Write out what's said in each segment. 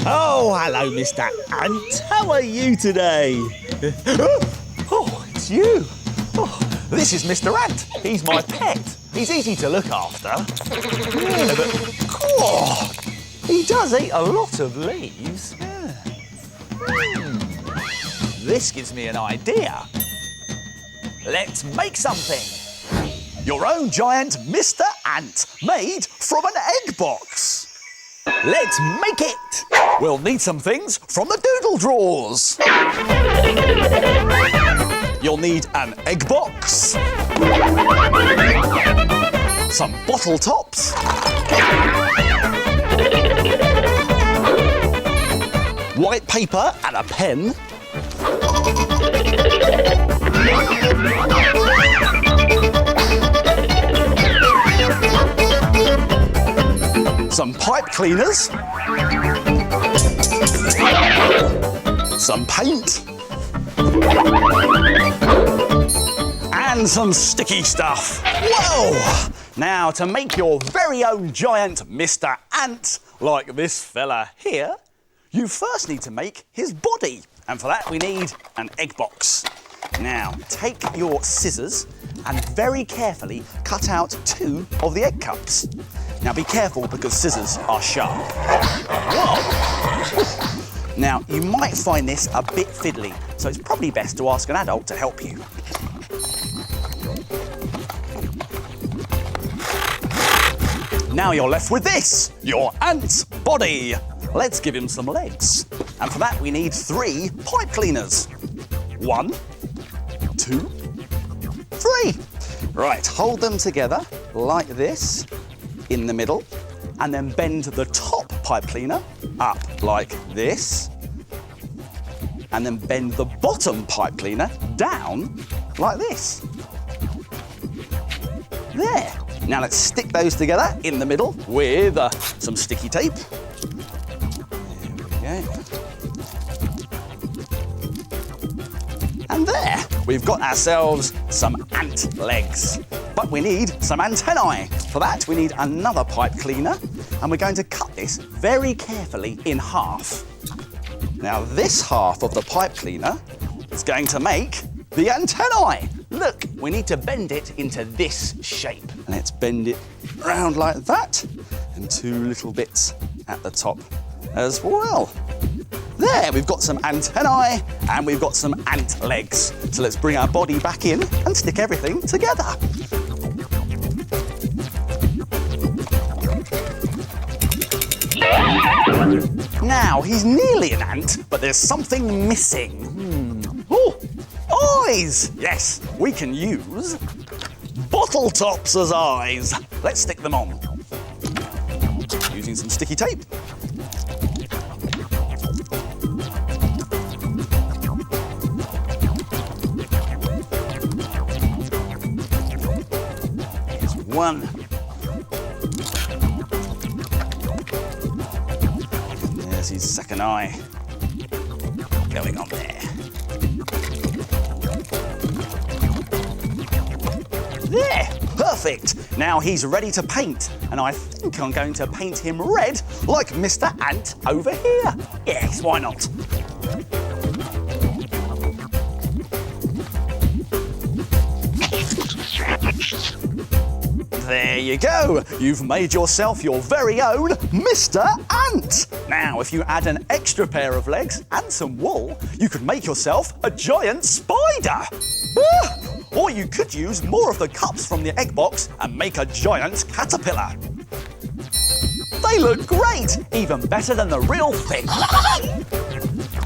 Oh, hello, Mr. Ant. How are you today? Oh, it's you. Oh, this is Mr. Ant. He's my pet. He's easy to look after. Yeah, but he does eat a lot of leaves. Yeah. This gives me an idea. Let's make something. Your own giant Mr. Ant made from an egg box. Let's make it! We'll need some things from the doodle drawers. You'll need an egg box, some bottle tops, white paper and a pen, some pipe cleaners, some paint, and some sticky stuff. Whoa! Now, to make your very own giant Mr. Ant, like this fella here, you first need to make his body. And for that, we need an egg box. Now, take your scissors and very carefully cut out 2 of the egg cups. Now, be careful because scissors are sharp. Whoa! Now, you might find this a bit fiddly, so it's probably best to ask an adult to help you. Now you're left with this, your ant's body. Let's give him some legs. And for that, we need 3 pipe cleaners. 1, 2, 3. Right, hold them together like this in the middle, and then bend the top pipe cleaner up like this, and then bend the bottom pipe cleaner down like this. There. Now let's stick those together in the middle with some sticky tape. There we go. And there, we've got ourselves some ant legs. But we need some antennae. For that, we need another pipe cleaner, and we're going to cut this very carefully in half. Now, this half of the pipe cleaner is going to make the antennae. Look, we need to bend it into this shape. Let's bend it round like that, and 2 little bits at the top as well. There, we've got some antennae and we've got some ant legs. So let's bring our body back in and stick everything together. Now, he's nearly an ant, but there's something missing. Oh, eyes! Yes, we can use bottle tops as eyes. Let's stick them on. Using some sticky tape. Here's 1. There's his second eye. Going on there. There, perfect. Now he's ready to paint, and I think I'm going to paint him red like Mr. Ant over here. Yes, why not? There you go. You've made yourself your very own Mr. Ant. Now, if you add an extra pair of legs and some wool, you could make yourself a giant spider. Or you could use more of the cups from the egg box and make a giant caterpillar. They look great, even better than the real thing.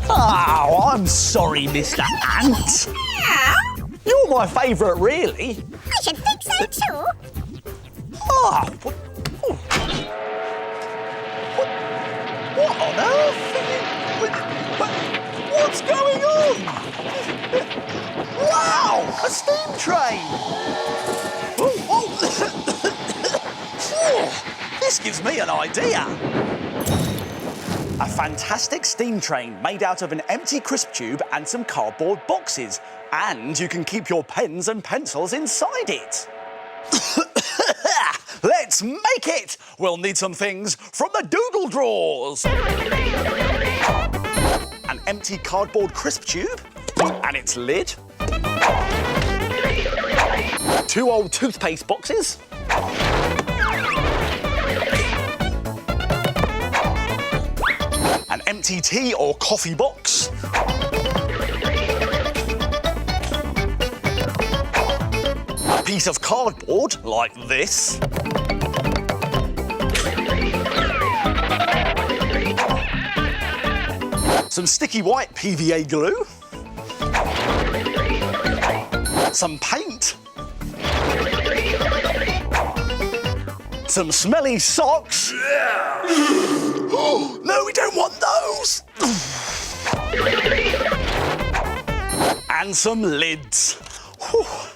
Oh, I'm sorry, Mr. Ant. You're my favourite, really. I should think so too. Ah, what on earth? What's going on? Wow, a steam train! This gives me an idea. A fantastic steam train made out of an empty crisp tube and some cardboard boxes. And you can keep your pens and pencils inside it. Let's make it! We'll need some things from the doodle drawers. An empty cardboard crisp tube and its lid. 2 old toothpaste boxes. An empty tea or coffee box. A piece of cardboard like this. Some sticky white PVA glue. Some paint. Some smelly socks. No, we don't want those. And some lids. Oh.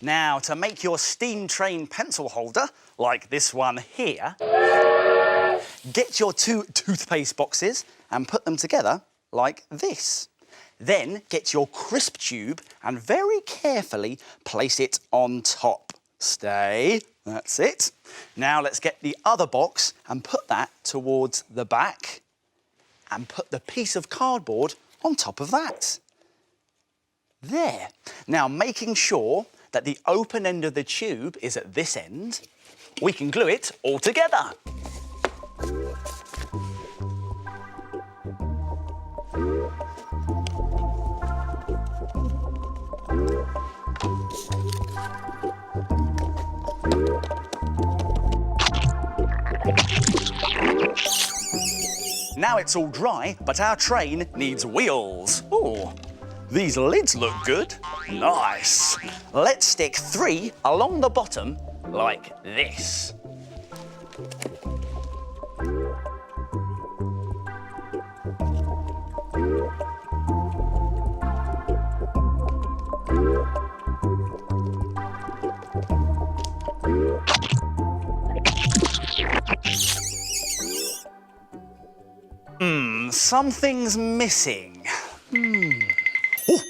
Now, to make your steam train pencil holder, like this one here, get your 2 toothpaste boxes and put them together like this. Then get your crisp tube and very carefully place it on top. Stay. That's it. Now let's get the other box and put that towards the back and put the piece of cardboard on top of that. There. Now, making sure that the open end of the tube is at this end, we can glue it all together. Now it's all dry, but our train needs wheels. Ooh, these lids look good. Nice. Let's stick 3 along the bottom like this. Something's missing. Oh.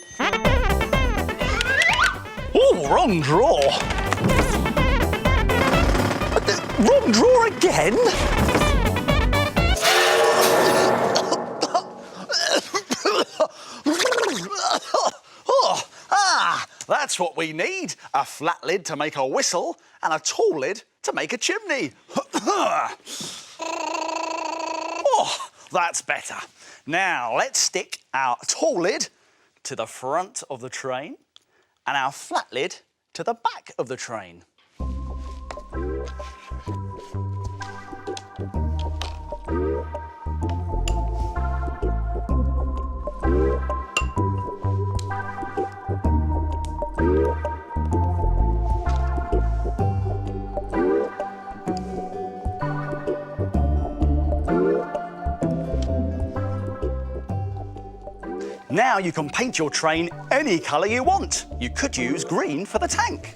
Oh, wrong drawer. Wrong drawer again? That's what we need. A flat lid to make a whistle and a tall lid to make a chimney. Oh, that's better. Now, let's stick our tall lid to the front of the train and our flat lid to the back of the train. Now you can paint your train any colour you want. You could use green for the tank.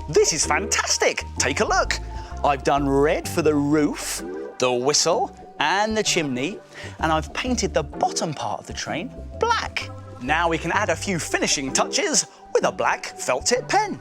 This is fantastic. Take a look. I've done red for the roof, the whistle and the chimney, and I've painted the bottom part of the train black. Now we can add a few finishing touches with a black felt tip pen.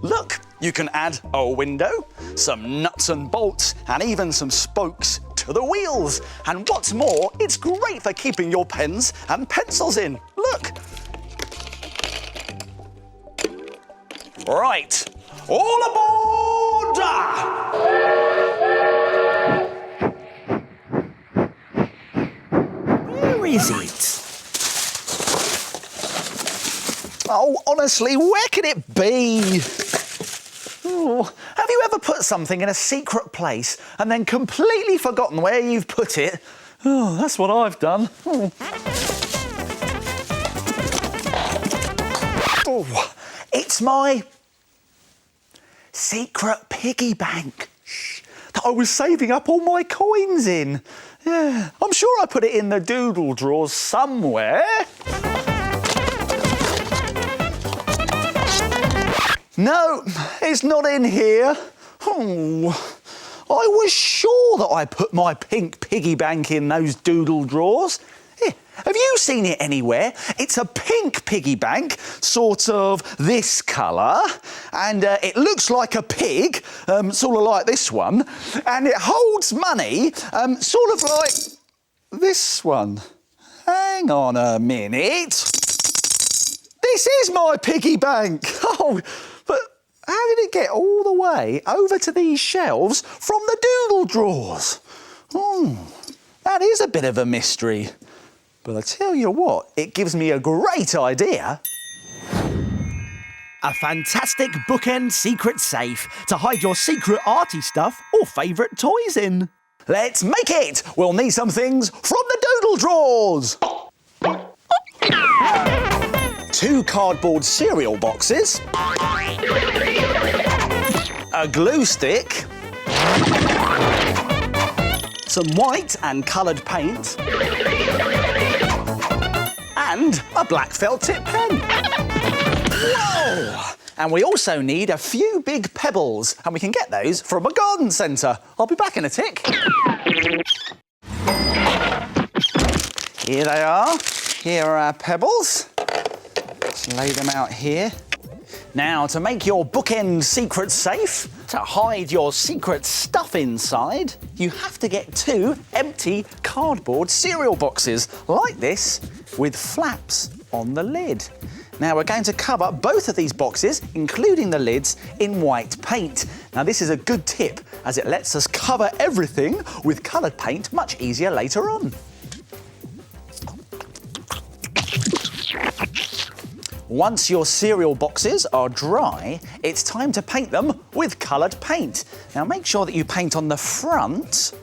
Look, you can add a window, some nuts and bolts, and even some spokes to the wheels. And what's more, it's great for keeping your pens and pencils in. Look. Right, all aboard! Where is it? Oh, on a honestly, where can it be? Oh, have you ever put something in a secret place and then completely forgotten where you've put it? Oh, that's what I've done. Oh. Oh, it's my secret piggy bank that I was saving up all my coins in. Yeah, I'm sure I put it in the doodle drawers somewhere. No, it's not in here. Oh, I was sure that I put my pink piggy bank in those doodle drawers. Here, have you seen it anywhere? It's a pink piggy bank, sort of this colour, and it looks like a pig, sort of like this one, and it holds money, sort of like this one. Hang on a minute. This is my piggy bank. Oh, but how did it get all the way over to these shelves from the doodle drawers? Oh, that is a bit of a mystery. But I tell you what, it gives me a great idea. A fantastic bookend secret safe to hide your secret arty stuff or favourite toys in. Let's make it! We'll need some things from the doodle drawers. 2 cardboard cereal boxes. A glue stick. Some white and coloured paint. And a black felt tip pen. Whoa! And we also need a few big pebbles, and we can get those from a garden centre. I'll be back in a tick. Here they are. Here are our pebbles. Let's lay them out here. Now, to make your bookend secret safe, to hide your secret stuff inside, you have to get 2 empty cardboard cereal boxes, like this, with flaps on the lid. Now, we're going to cover both of these boxes, including the lids, in white paint. Now, this is a good tip, as it lets us cover everything with coloured paint much easier later on. Once your cereal boxes are dry, it's time to paint them with coloured paint. Now make sure that you paint on the front,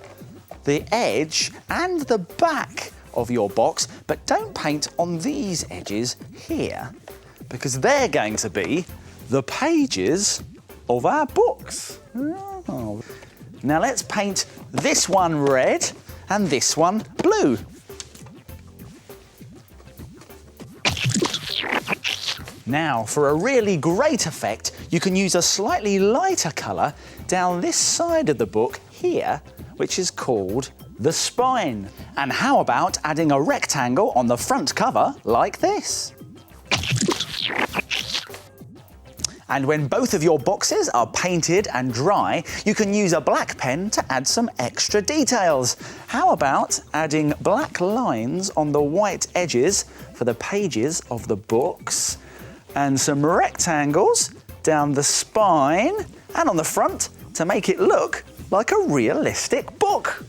the edge and the back of your box, but don't paint on these edges here, because they're going to be the pages of our books. Oh. Now let's paint this one red and this one blue. Now, for a really great effect, you can use a slightly lighter colour down this side of the book here, which is called the spine. And how about adding a rectangle on the front cover like this? And when both of your boxes are painted and dry, you can use a black pen to add some extra details. How about adding black lines on the white edges for the pages of the books, and some rectangles down the spine and on the front to make it look like a realistic book.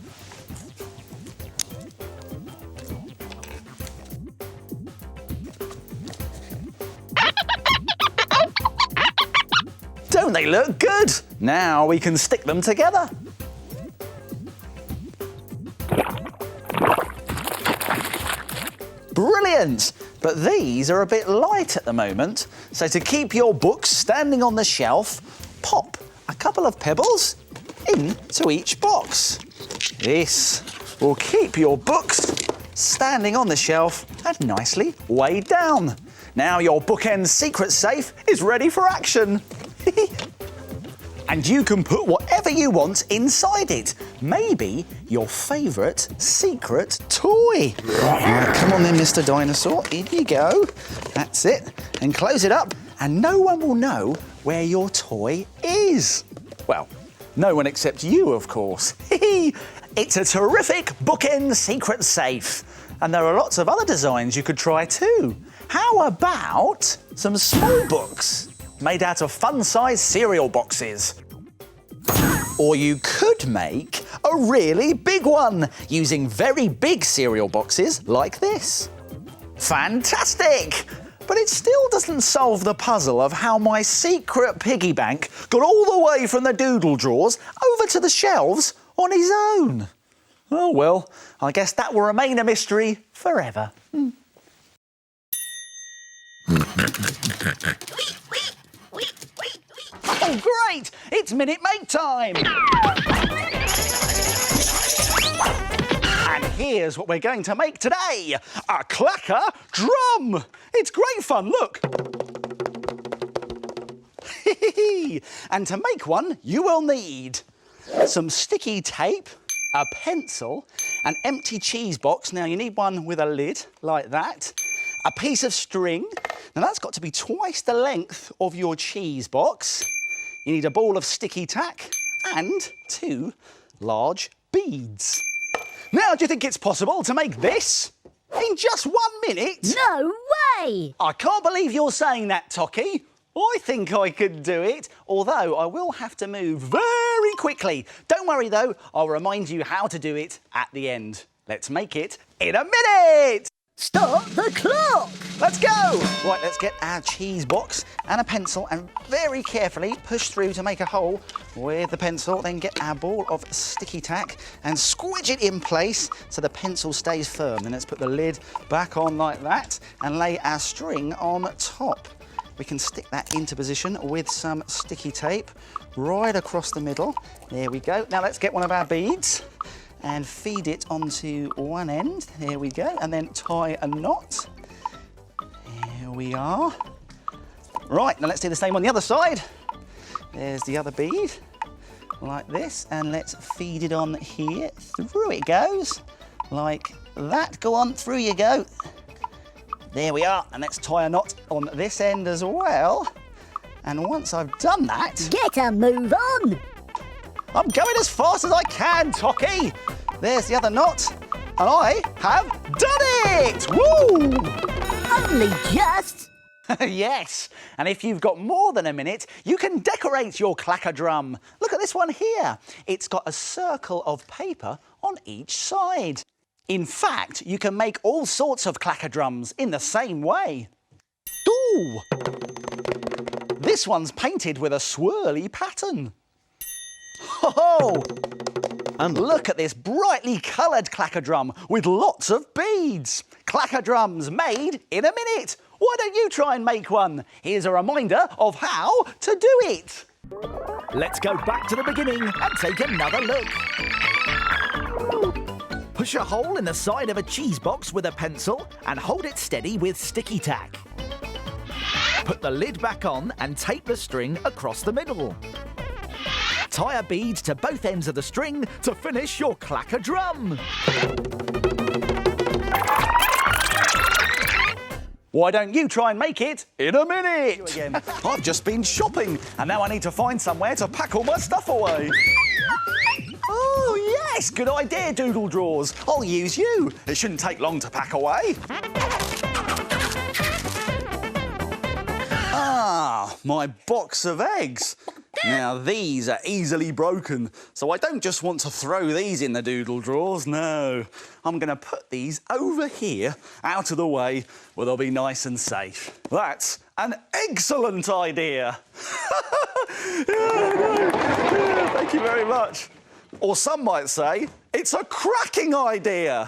Don't they look good? Now we can stick them together. Brilliant! But these are a bit light at the moment, so to keep your books standing on the shelf, pop a couple of pebbles into each box. This will keep your books standing on the shelf and nicely weighed down. Now your bookend secret safe is ready for action. And you can put whatever you want inside it. Maybe your favourite secret toy. Right, come on then, Mr. Dinosaur. In you go. That's it. And close it up, and no one will know where your toy is. Well, no one except you, of course. It's a terrific bookend secret safe. And there are lots of other designs you could try too. How about some small books made out of fun-sized cereal boxes? Or you could make a really big one using very big cereal boxes like this. Fantastic! But it still doesn't solve the puzzle of how my secret piggy bank got all the way from the doodle drawers over to the shelves on his own. Oh well, I guess that will remain a mystery forever. Oh great! It's Minute Make time! And here's what we're going to make today. A clacker drum! It's great fun, look! And to make one, you will need some sticky tape, a pencil, an empty cheese box. Now you need one with a lid, like that. A piece of string. Now that's got to be twice the length of your cheese box. You need a ball of sticky tack and 2 large beads. Now, do you think it's possible to make this in just 1 minute? No way! I can't believe you're saying that, Tocky. I think I could do it, although I will have to move very quickly. Don't worry, though. I'll remind you how to do it at the end. Let's make it in a minute! Stop the clock! Let's go! Right, let's get our cheese box and a pencil and very carefully push through to make a hole with the pencil. Then get our ball of sticky tack and squidge it in place so the pencil stays firm. Then let's put the lid back on like that and lay our string on top. We can stick that into position with some sticky tape right across the middle. There we go. Now let's get one of our beads and feed it onto one end. There we go. And then tie a knot. There we are. Right, now let's do the same on the other side. There's the other bead, like this. And let's feed it on here. Through it goes, like that. Go on, through you go. There we are. And let's tie a knot on this end as well. And once I've done that... Get a move on! I'm going as fast as I can, Tocky. There's the other knot, and I have done it! Woo! Only just... Yes, and if you've got more than a minute, you can decorate your clacker drum. Look at this one here. It's got a circle of paper on each side. In fact, you can make all sorts of clacker drums in the same way. Ooh! This one's painted with a swirly pattern. Ho-ho! And look at this brightly coloured clacker drum with lots of beads. Clacker drums made in a minute. Why don't you try and make one? Here's a reminder of how to do it. Let's go back to the beginning and take another look. Push a hole in the side of a cheese box with a pencil and hold it steady with sticky tack. Put the lid back on and tape the string across the middle. Tie a bead to both ends of the string to finish your clacker drum. Why don't you try and make it in a minute? I've just been shopping and now I need to find somewhere to pack all my stuff away. Oh, yes, good idea, Doodle Drawers. I'll use you. It shouldn't take long to pack away. Ah, my box of eggs. Now, these are easily broken, so I don't just want to throw these in the doodle drawers, no. I'm going to put these over here, out of the way, where they'll be nice and safe. That's an excellent idea. Thank you very much. Or some might say, it's a cracking idea.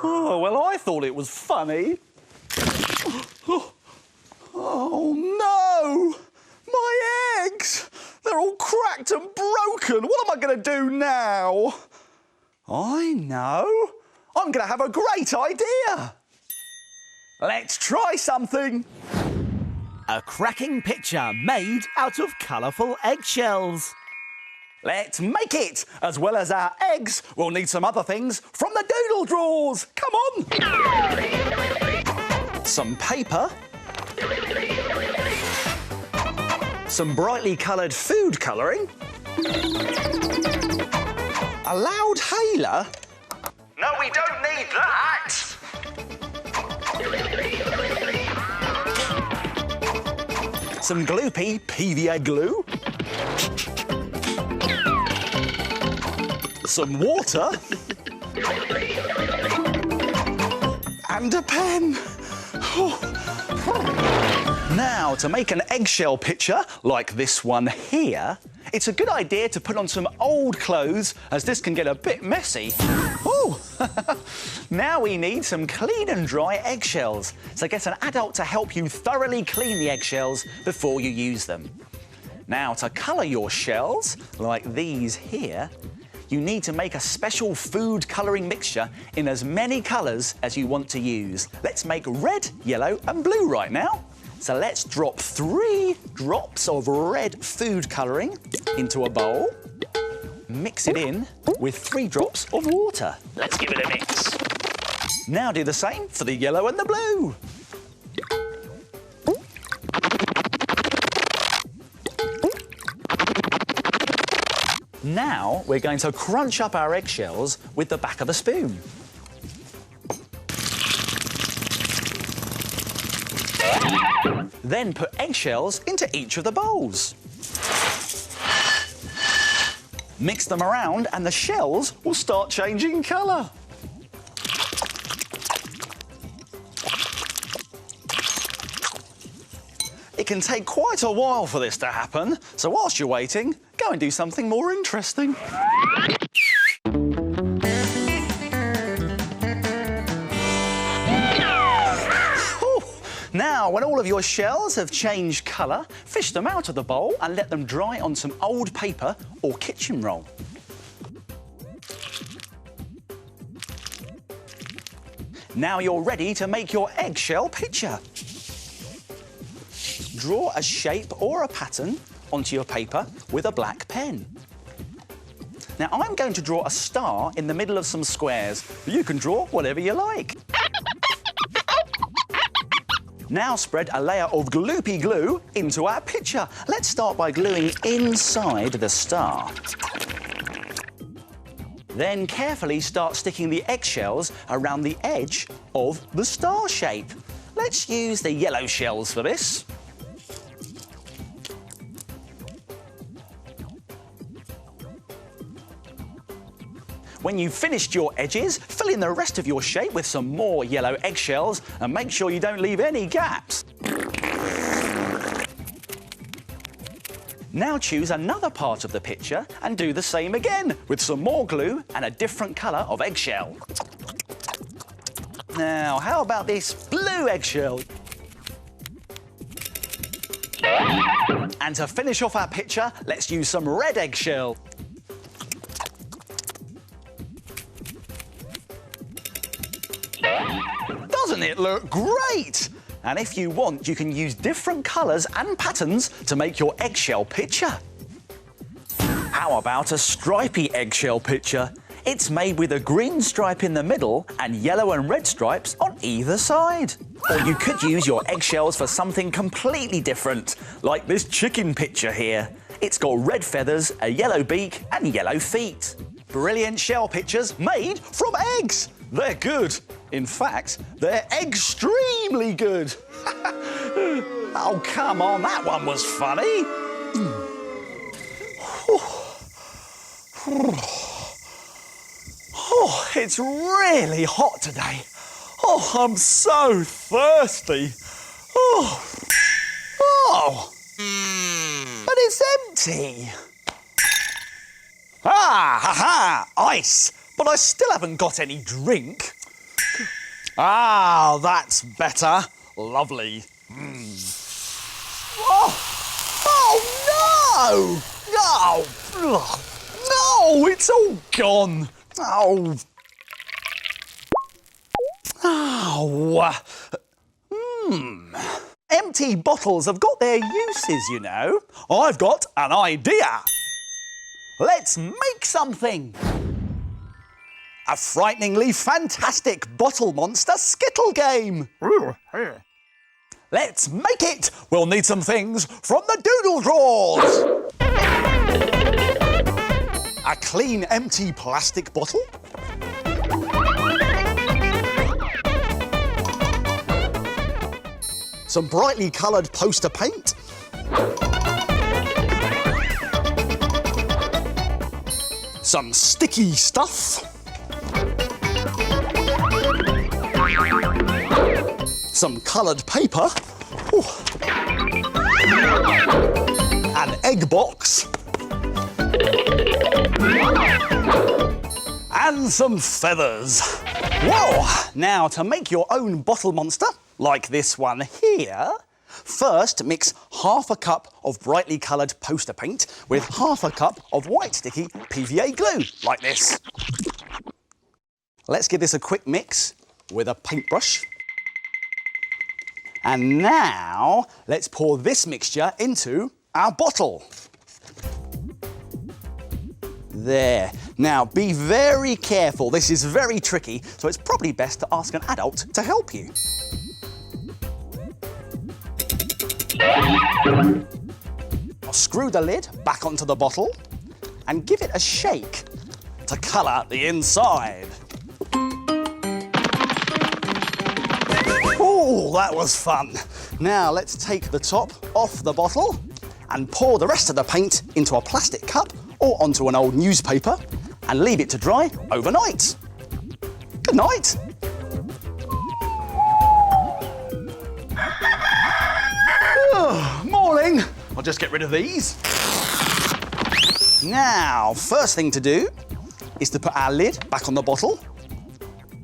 Oh, well, I thought it was funny. Oh, no! My eggs! They're all cracked and broken. What am I going to do now? I know. I'm going to have a great idea. Let's try something. A cracking picture made out of colourful eggshells. Let's make it. As well as our eggs, we'll need some other things from the doodle drawers. Come on. Some paper. Some brightly coloured food colouring. A loud hailer. No, we don't need that. Some gloopy PVA glue. Some water. And a pen. Now, to make an eggshell picture like this one here, it's a good idea to put on some old clothes, as this can get a bit messy. Ooh. Now we need some clean and dry eggshells. So get an adult to help you thoroughly clean the eggshells before you use them. Now, to colour your shells, like these here, you need to make a special food colouring mixture in as many colours as you want to use. Let's make red, yellow and blue right now. So let's drop 3 drops of red food colouring into a bowl. Mix it in with 3 drops of water. Let's give it a mix. Now do the same for the yellow and the blue. Now we're going to crunch up our eggshells with the back of a spoon. Then put eggshells into each of the bowls. Mix them around and the shells will start changing colour. It can take quite a while for this to happen, so whilst you're waiting, go and do something more interesting. Now, when all of your shells have changed colour, fish them out of the bowl and let them dry on some old paper or kitchen roll. Now you're ready to make your eggshell picture. Draw a shape or a pattern onto your paper with a black pen. Now, I'm going to draw a star in the middle of some squares. You can draw whatever you like. Now spread a layer of gloopy glue into our picture. Let's start by gluing inside the star. Then carefully start sticking the eggshells around the edge of the star shape. Let's use the yellow shells for this. When you've finished your edges, fill in the rest of your shape with some more yellow eggshells and make sure you don't leave any gaps. Now choose another part of the picture and do the same again with some more glue and a different colour of eggshell. Now, how about this blue eggshell? And to finish off our picture, let's use some red eggshell. Doesn't it look great? And if you want, you can use different colours and patterns to make your eggshell picture. How about a stripy eggshell picture? It's made with a green stripe in the middle and yellow and red stripes on either side. Or you could use your eggshells for something completely different, like this chicken picture here. It's got red feathers, a yellow beak and yellow feet. Brilliant shell pictures made from eggs. They're good. In fact, they're extremely good. Oh, come on, that one was funny. Oh, it's really hot today. Oh, I'm so thirsty. Oh, but it's empty. Ha, ice. But I still haven't got any drink. Ah, that's better. Lovely. Oh, no! No, it's all gone. Oh. Empty bottles have got their uses, you know. I've got an idea. Let's make something. A frighteningly fantastic bottle monster skittle game. Let's make it. We'll need some things from the doodle drawers. A clean, empty plastic bottle. Some brightly coloured poster paint. Some sticky stuff. some coloured paper, ooh, an egg box, and some feathers. Whoa! Now, to make your own bottle monster, like this one here, first mix half a cup of brightly coloured poster paint with half a cup of white sticky PVA glue, like this. Let's give this a quick mix with a paintbrush. And now, let's pour this mixture into our bottle. There. Now, be very careful. This is very tricky, so it's probably best to ask an adult to help you. Now, screw the lid back onto the bottle and give it a shake to colour the inside. Oh, that was fun. Now, let's take the top off the bottle and pour the rest of the paint into a plastic cup or onto an old newspaper and leave it to dry overnight. Good night. Morning. I'll just get rid of these. Now, first thing to do is to put our lid back on the bottle,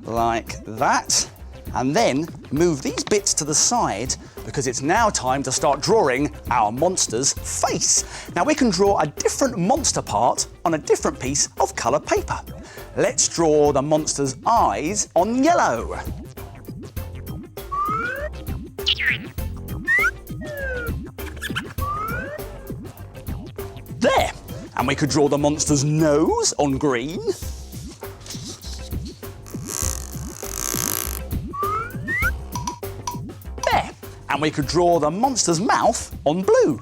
like that, and then move these bits to the side because it's now time to start drawing our monster's face. Now, we can draw a different monster part on a different piece of coloured paper. Let's draw the monster's eyes on yellow. There. And we could draw the monster's nose on green. There. And we could draw the monster's mouth on blue.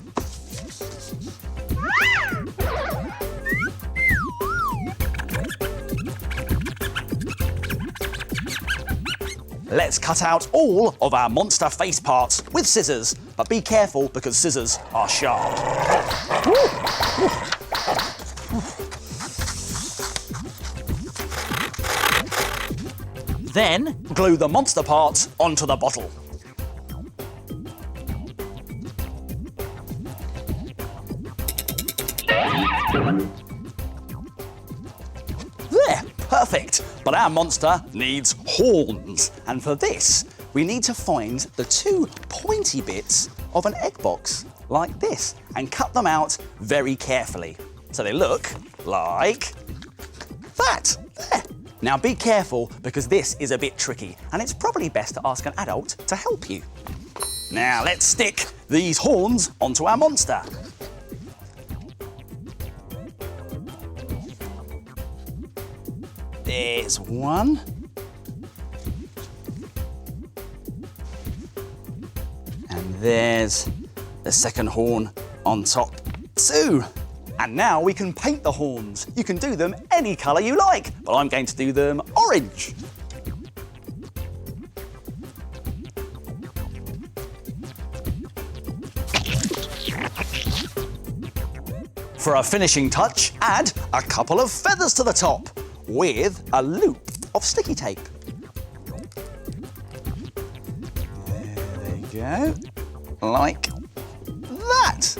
Let's cut out all of our monster face parts with scissors, but be careful because scissors are sharp. Then glue the monster parts onto the bottle. There, perfect. But our monster needs horns. And for this, we need to find the two pointy bits of an egg box, like this, and cut them out very carefully. So they look like that. There. Now be careful because this is a bit tricky and it's probably best to ask an adult to help you. Now let's stick these horns onto our monster. There's one. And there's the second horn on top too. And now we can paint the horns. You can do them any colour you like, but I'm going to do them orange. For a finishing touch, add a couple of feathers to the top with a loop of sticky tape. There you go, like that.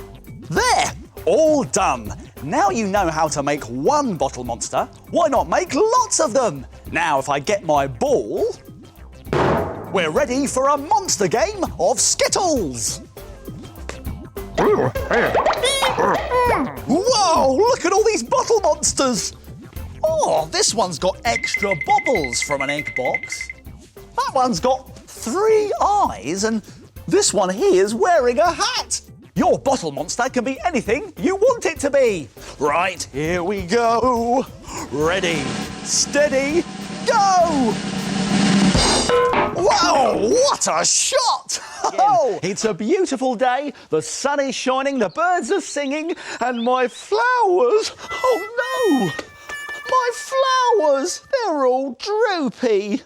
There, all done. Now you know how to make one bottle monster, why not make lots of them? Now if I get my ball, we're ready for a monster game of Skittles. Whoa, look at all these bottle monsters. Oh, this one's got extra bubbles from an egg box. That one's got 3 eyes and this one here's wearing a hat. Your bottle monster can be anything you want it to be. Right, here we go. Ready, steady, go! Wow, what a shot! Oh, it's a beautiful day. The sun is shining, the birds are singing, and my flowers, oh no! My flowers, they're all droopy.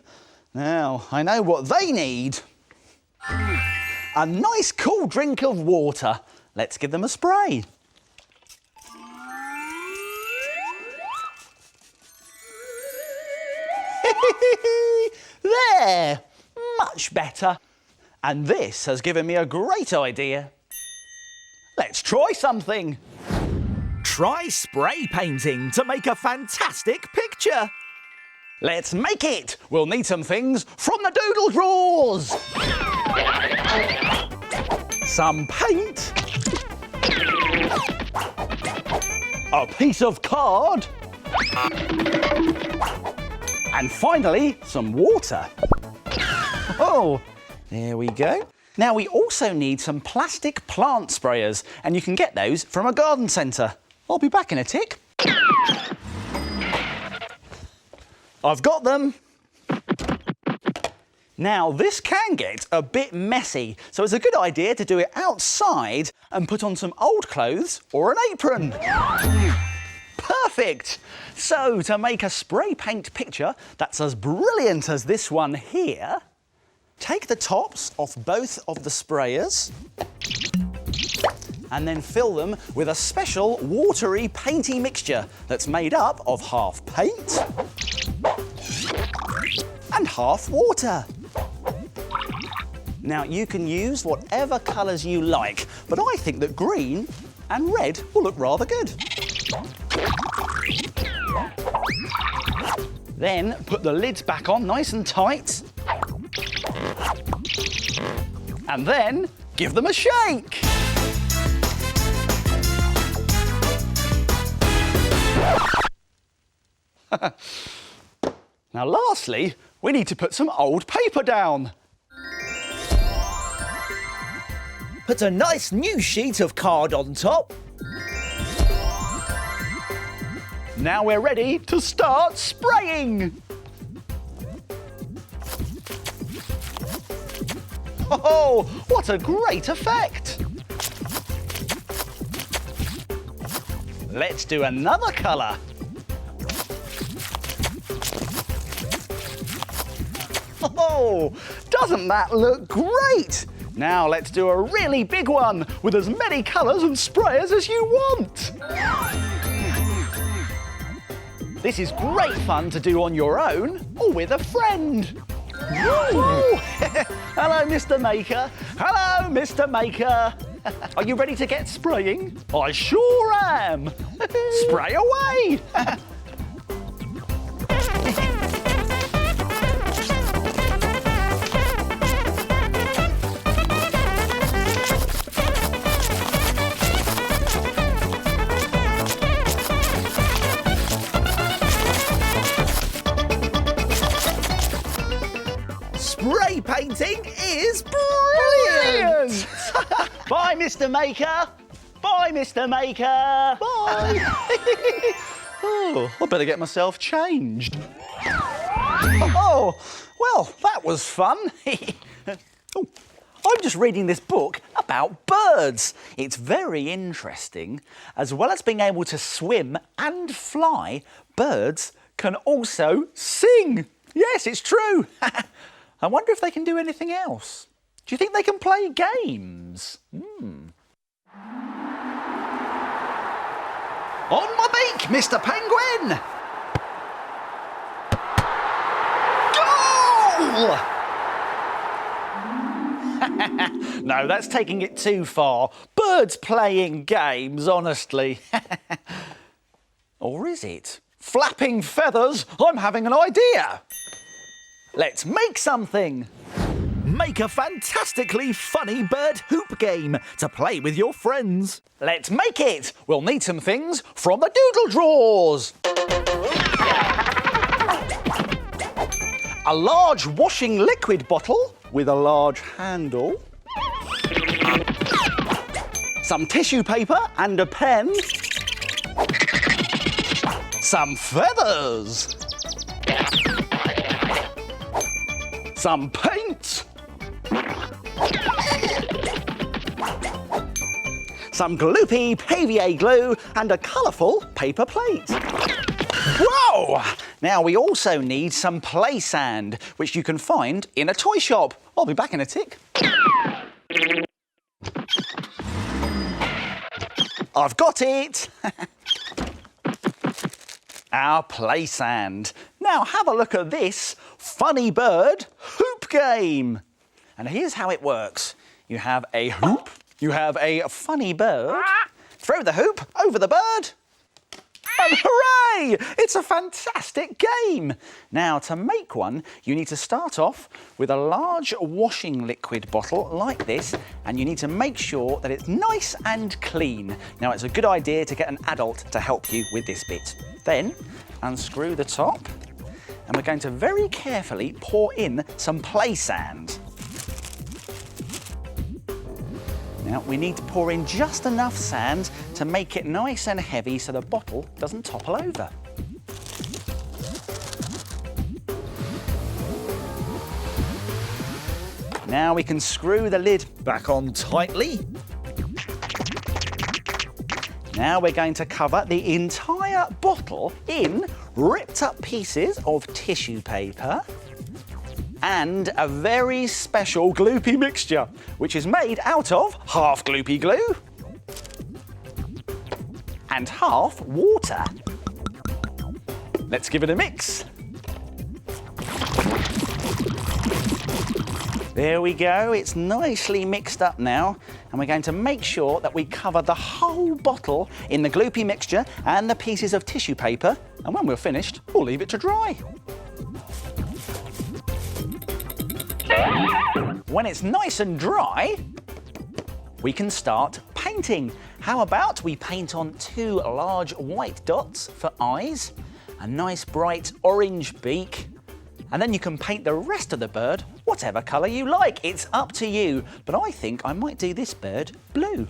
Now, I know what they need. A nice cool drink of water. Let's give them a spray. There, much better. And this has given me a great idea. Let's try something. Try spray painting to make a fantastic picture. Let's make it. We'll need some things from the doodle drawers. Some paint. A piece of card. And finally, some water. Oh, there we go. Now we also need some plastic plant sprayers, and you can get those from a garden centre. I'll be back in a tick. I've got them. Now this can get a bit messy, so it's a good idea to do it outside and put on some old clothes or an apron. Perfect! So to make a spray paint picture that's as brilliant as this one here, take the tops off both of the sprayers and then fill them with a special watery painty mixture that's made up of half paint and half water. Now you can use whatever colours you like, but I think that green and red will look rather good. Then put the lids back on nice and tight. And then give them a shake. Now lastly, we need to put some old paper down. Put a nice new sheet of card on top. Now we're ready to start spraying. Oh, what a great effect! Let's do another colour. Oh, doesn't that look great? Now let's do a really big one with as many colours and sprayers as you want. This is great fun to do on your own or with a friend. Hello, Mr. Maker. Hello, Mr. Maker. Are you ready to get spraying? I sure am. Spray away. Spray painting is brilliant! Bye, Mr. Maker. Bye, Mr. Maker. Bye. Oh, I better get myself changed. Oh, well, that was fun. Oh, I'm just reading this book about birds. It's very interesting. As well as being able to swim and fly, birds can also sing. Yes, it's true. I wonder if they can do anything else. Do you think they can play games? On my beak, Mr. Penguin! Goal! No, that's taking it too far. Birds playing games, honestly. Or is it? Flapping feathers, I'm having an idea. Let's make something. Make a fantastically funny bird hoop game to play with your friends. Let's make it. We'll need some things from the doodle drawers. A large washing liquid bottle with a large handle. Some tissue paper and a pen. Some feathers. Some paint. Some gloopy PVA glue and a colourful paper plate. Whoa! Now we also need some play sand, which you can find in a toy shop. I'll be back in a tick. I've got it! Our play sand. Now have a look at this funny bird hoop game. And here's how it works. You have a hoop, you have a funny bird, throw the hoop over the bird, and hooray! It's a fantastic game. Now, to make one, you need to start off with a large washing liquid bottle like this, and you need to make sure that it's nice and clean. Now, it's a good idea to get an adult to help you with this bit. Then, unscrew the top, and we're going to very carefully pour in some play sand. Now, we need to pour in just enough sand to make it nice and heavy so the bottle doesn't topple over. Now we can screw the lid back on tightly. Now we're going to cover the entire bottle in ripped up pieces of tissue paper and a very special gloopy mixture, which is made out of half gloopy glue and half water. Let's give it a mix. There we go, it's nicely mixed up now, and we're going to make sure that we cover the whole bottle in the gloopy mixture and the pieces of tissue paper, and when we're finished, we'll leave it to dry. When it's nice and dry, we can start painting. How about we paint on 2 large white dots for eyes, a nice bright orange beak, and then you can paint the rest of the bird whatever colour you like. It's up to you, but I think I might do this bird blue.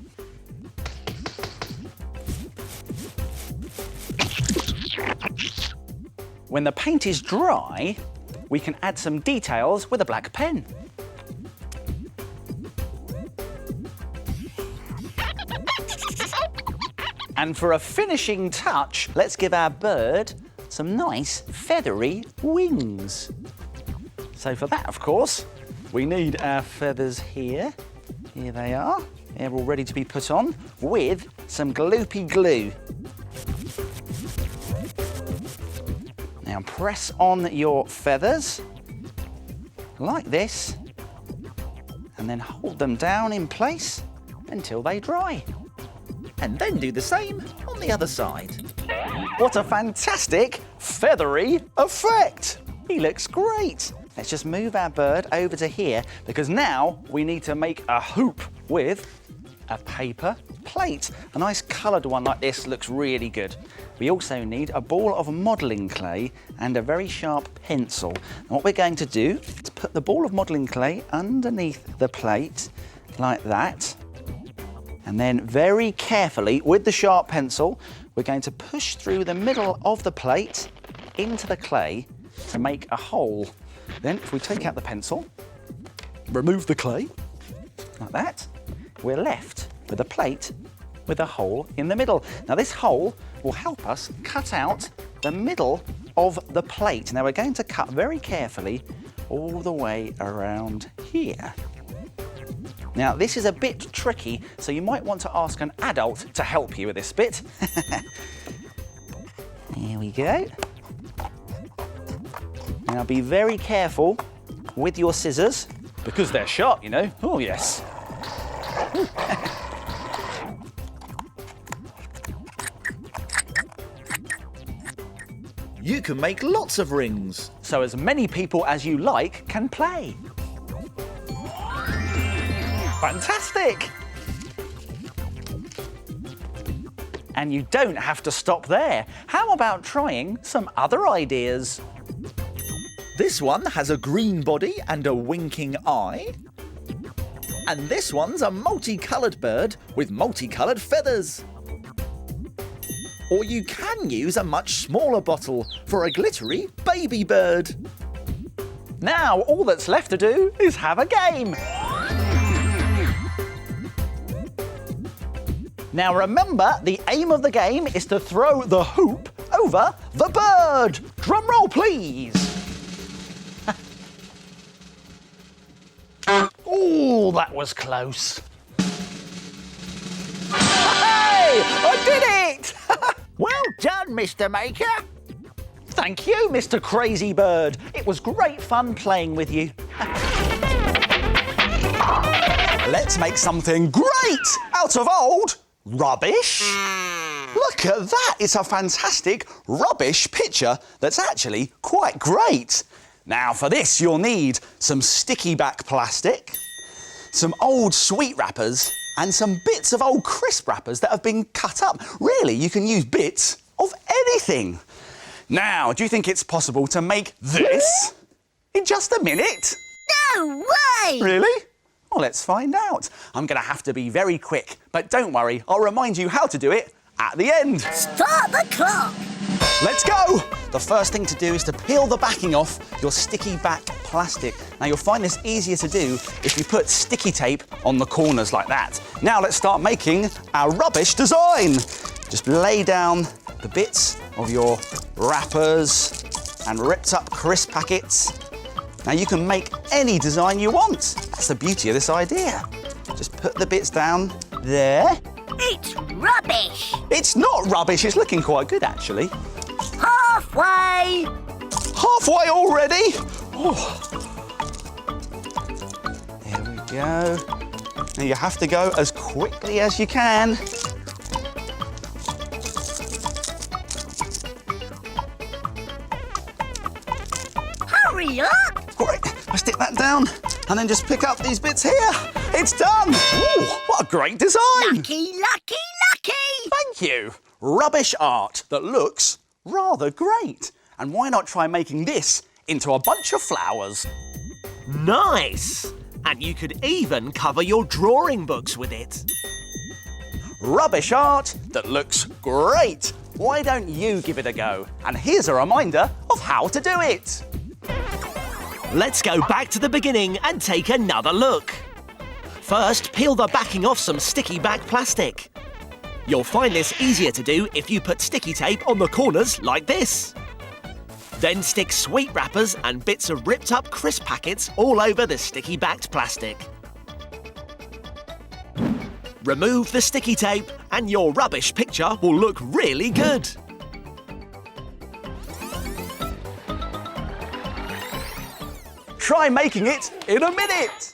When the paint is dry, we can add some details with a black pen. And for a finishing touch, let's give our bird some nice feathery wings. So for that, of course, we need our feathers here. Here they are. They're all ready to be put on with some gloopy glue. Now press on your feathers like this and then hold them down in place until they dry. And then do the same on the other side. What a fantastic feathery effect! He looks great. Let's just move our bird over to here because now we need to make a hoop with a paper plate. A nice coloured one like this looks really good. We also need a ball of modelling clay and a very sharp pencil. And what we're going to do is put the ball of modelling clay underneath the plate like that. And then very carefully with the sharp pencil, we're going to push through the middle of the plate into the clay to make a hole. Then if we take out the pencil, remove the clay, like that, we're left with a plate with a hole in the middle. Now this hole will help us cut out the middle of the plate. Now we're going to cut very carefully all the way around here. Now this is a bit tricky, so you might want to ask an adult to help you with this bit. Here we go. Now be very careful with your scissors, because they're sharp, you know. Oh yes. You can make lots of rings. So as many people as you like can play. Fantastic! And you don't have to stop there. How about trying some other ideas? This one has a green body and a winking eye. And this one's a multicoloured bird with multicoloured feathers. Or you can use a much smaller bottle for a glittery baby bird. Now all that's left to do is have a game. Now remember, the aim of the game is to throw the hoop over the bird. Drum roll, please. Oh, that was close. Hey, I did it! Well done, Mr. Maker. Thank you, Mr. Crazy Bird. It was great fun playing with you. let's make something great out of old rubbish. Look at that, it's a fantastic rubbish picture that's actually quite great. Now for this you'll need some sticky back plastic, some old sweet wrappers and some bits of old crisp wrappers that have been cut up. Really, you can use bits of anything. Now, do you think it's possible to make this in just a minute? No way! Really? Well, let's find out. I'm going to have to be very quick, but don't worry, I'll remind you how to do it at the end. Start the clock! Let's go! The first thing to do is to peel the backing off your sticky back plastic. Now, you'll find this easier to do if you put sticky tape on the corners like that. Now, let's start making our rubbish design. Just lay down the bits of your wrappers and ripped up crisp packets. Now, you can make any design you want. That's the beauty of this idea. Just put the bits down there. It's rubbish! It's not rubbish, it's looking quite good, actually. Halfway! Halfway already? Oh. There we go. Now you have to go as quickly as you can. Hurry up! Great. I stick that down and then just pick up these bits here. It's done. Ooh, what a great design. Lucky, lucky, lucky! Thank you. Rubbish art that looks rather great. And why not try making this into a bunch of flowers? Nice! And you could even cover your drawing books with it. Rubbish art that looks great. Why don't you give it a go? And here's a reminder of how to do it. Let's go back to the beginning and take another look. First, peel the backing off some sticky back plastic. You'll find this easier to do if you put sticky tape on the corners like this. Then stick sweet wrappers and bits of ripped up crisp packets all over the sticky backed plastic. Remove the sticky tape and your rubbish picture will look really good. Try making it in a minute.